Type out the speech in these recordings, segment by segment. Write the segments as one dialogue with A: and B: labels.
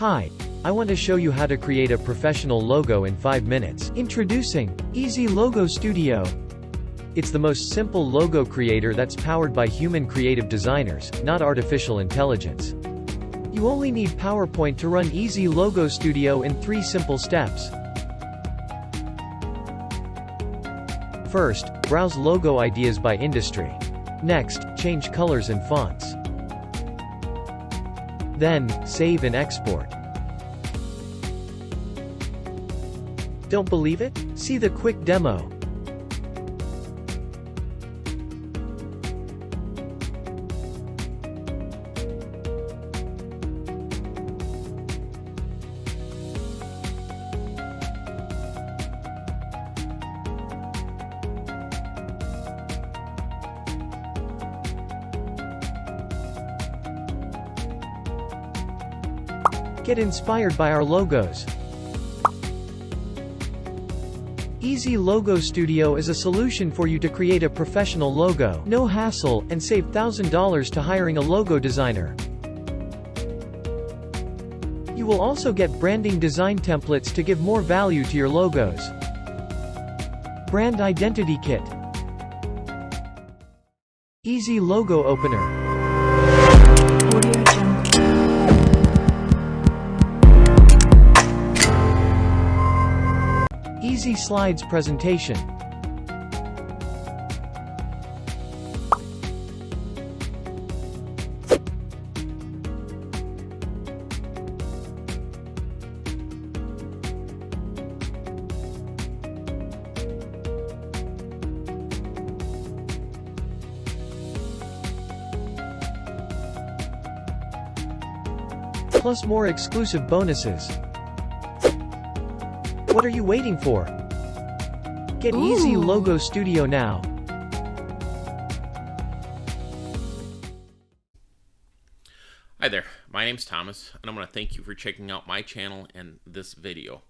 A: Hi, I want to show you how to create a professional logo in 5 minutes. Introducing Eazy Logo Studio. It's the most simple logo creator that's powered by human creative designers, not artificial intelligence. You only need PowerPoint to run Eazy Logo Studio in 3 simple steps. First, browse logo ideas by industry. Next, change colors and fonts. Then, save and export. Don't believe it? See the quick demo. Get inspired by our logos. Eazy Logo Studio is a solution for you to create a professional logo, no hassle, and save $1,000 to hiring a logo designer. You will also get branding design templates to give more value to your logos. Brand Identity Kit. Eazy Logo Opener. Eazy Slides Presentation. Plus more exclusive bonuses. What are you waiting for? Get Eazy Logo Studio now.
B: Hi there, my name's Thomas, and I want to thank you for checking out my channel and this video.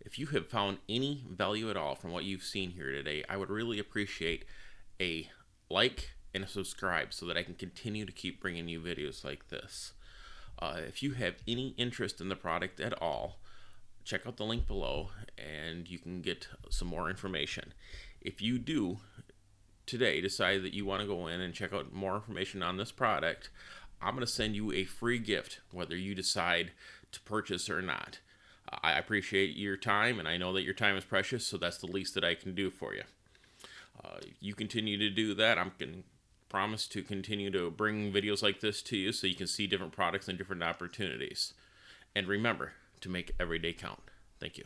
B: If you have found any value at all from what you've seen here today, I would really appreciate a like and a subscribe so that I can continue to keep bringing you videos like this. If you have any interest in the product at all, check out the link below and you can get some more information. If you do today decide that you want to go in and check out more information on this product, I'm going to send you a free gift whether you decide to purchase or not. I appreciate your time, and I know that your time is precious, so that's the least that I can do for you. You continue to do that, I can promise to continue to bring videos like this to you so you can see different products and different opportunities. And remember to make every day count. Thank you.